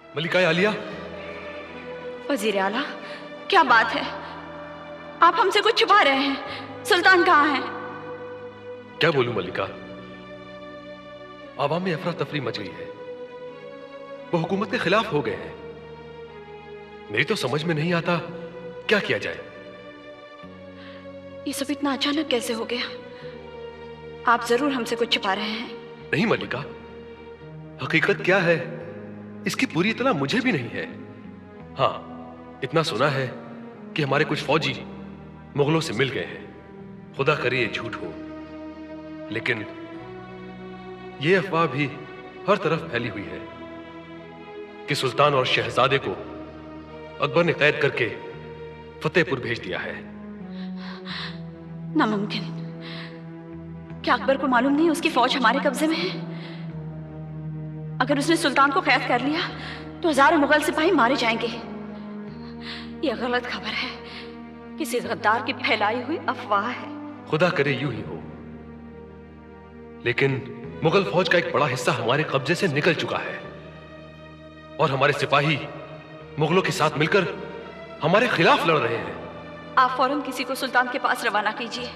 मलिका आलिया। वजीर आला, क्या बात है? आप हमसे कुछ छुपा रहे हैं। सुल्तान कहाँ है? क्या बोलूं मलिका, आवाम में अफरा तफरी मच गई है। वो हुकूमत के खिलाफ हो गए हैं। मेरी तो समझ में नहीं आता क्या किया जाए। ये सब इतना अचानक कैसे हो गया? आप जरूर हमसे कुछ छुपा रहे हैं। नहीं मलिका, हकीकत क्या है इसकी पूरी इतना मुझे भी नहीं है। हाँ, इतना सुना है कि हमारे कुछ फौजी मुगलों से मिल गए हैं। खुदा करे ये झूठ हो, लेकिन ये अफवाह भी हर तरफ फैली हुई है कि सुल्तान और शहजादे को अकबर ने कैद करके फतेहपुर भेज दिया है। नामुमकिन। क्या अकबर को मालूम नहीं उसकी फौज हमारे कब्जे में है? अगर उसने सुल्तान को कैद कर लिया तो हजारों मुगल सिपाही मारे जाएंगे। यह गलत खबर है, किसी गद्दार की फैलाई हुई अफवाह है। खुदा करे यूं ही हो, लेकिन मुगल फौज का एक बड़ा हिस्सा हमारे कब्जे से निकल चुका है और हमारे सिपाही मुगलों के साथ मिलकर हमारे खिलाफ लड़ रहे हैं। आप फौरन किसी को सुल्तान के पास रवाना कीजिए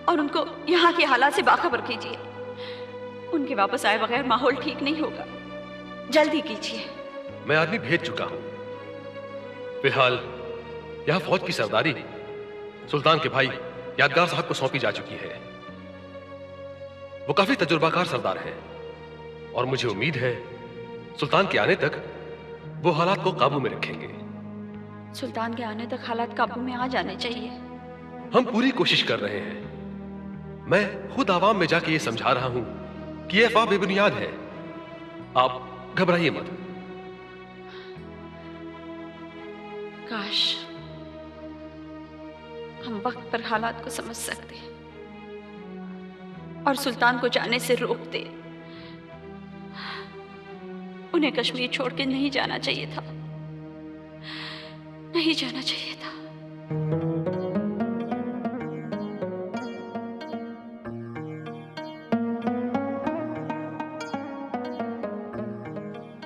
और उनको यहाँ के हालात से बाखबर कीजिए। उनके वापस आए बगैर माहौल ठीक नहीं होगा। जल्दी कीजिए। मैं आदमी भेज चुका हूं। फिलहाल यहां फौज की सरदारी सुल्तान के भाई यादगार साहब को सौंपी जा चुकी है। वो काफी तजुर्बाकार सरदार है और मुझे उम्मीद है सुल्तान के आने तक वो हालात को काबू में रखेंगे। सुल्तान के आने तक हालात काबू में आ जाने चाहिए। हम पूरी कोशिश कर रहे हैं। मैं खुद आवाम में जाके ये समझा रहा हूं कि यह अफवाह बेबुनियाद है। आप घबराइए मत। काश हम वक्त पर हालात को समझ सकते और सुल्तान को जाने से रोकते। उन्हें कश्मीर छोड़ के नहीं जाना चाहिए था, नहीं जाना चाहिए था।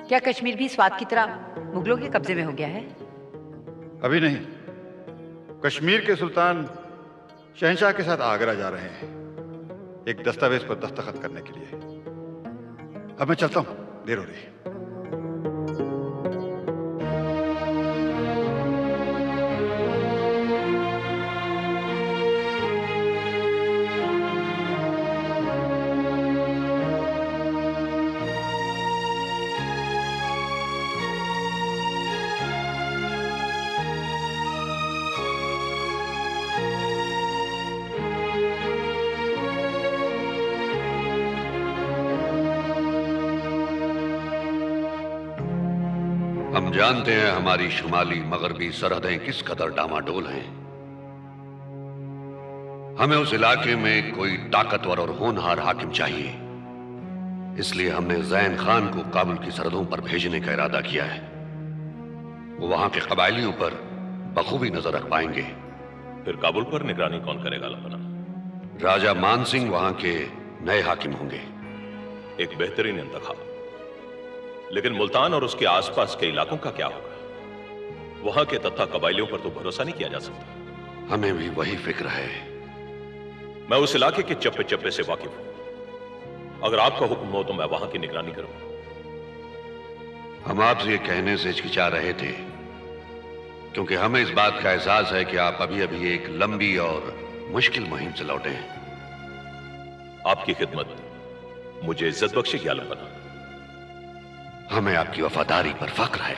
क्या कश्मीर भी स्वात की तरह मुगलों के कब्जे में हो गया है? अभी नहीं। कश्मीर के सुल्तान शहंशाह के साथ आगरा जा रहे हैं एक दस्तावेज पर दस्तखत करने के लिए। अब मैं चलता हूं, देर हो रही है। हम जानते हैं हमारी शुमाली मगरबी सरहदें किस कदर डामाडोल हैं। हमें उस इलाके में कोई ताकतवर और होनहार हाकिम चाहिए। इसलिए हमने जैन खान को काबुल की सरहदों पर भेजने का इरादा किया है। वो वहां के कबायलियों पर बखूबी नजर रख पाएंगे। फिर काबुल पर निगरानी कौन करेगा लपना? राजा मान सिंह वहां के नए हाकिम होंगे। एक बेहतरीन इंतखाब। लेकिन मुल्तान और उसके आसपास के इलाकों का क्या होगा? वहां के तथा कबायलियों पर तो भरोसा नहीं किया जा सकता। हमें भी वही फिक्र है। मैं उस इलाके के चप्पे चप्पे से वाकिफ हूं। अगर आपका हुक्म हो तो मैं वहां की निगरानी करूंगा। हम आपसे ये कहने से हिचकिचा रहे थे क्योंकि हमें इस बात का एहसास है कि आप अभी अभी एक लंबी और मुश्किल मुहिम से लौटे हैं। आपकी खिदमत मुझे इज्जत बख्शेगी आलमपना। हमें आपकी वफादारी पर फख्र है।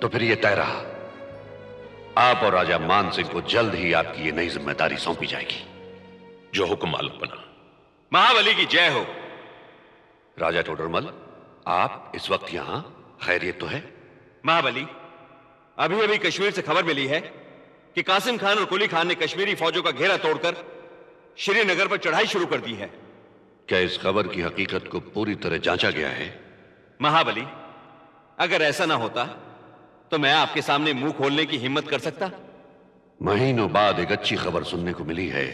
तो फिर यह तय रहा, आप और राजा मान सिंह को जल्द ही आपकी ये नई जिम्मेदारी सौंपी जाएगी। जो हुक्म आलमपना। महाबली की जय हो। राजा टोडरमल, आप इस वक्त यहां खैरियत तो है? महाबली, अभी अभी कश्मीर से खबर मिली है कि कासिम खान और कुली खान ने कश्मीरी फौजों का घेरा तोड़कर श्रीनगर पर चढ़ाई शुरू कर दी है। क्या इस खबर की हकीकत को पूरी तरह जांचा गया है? महाबली, अगर ऐसा ना होता तो मैं आपके सामने मुंह खोलने की हिम्मत कर सकता? महीनों बाद एक अच्छी खबर सुनने को मिली है।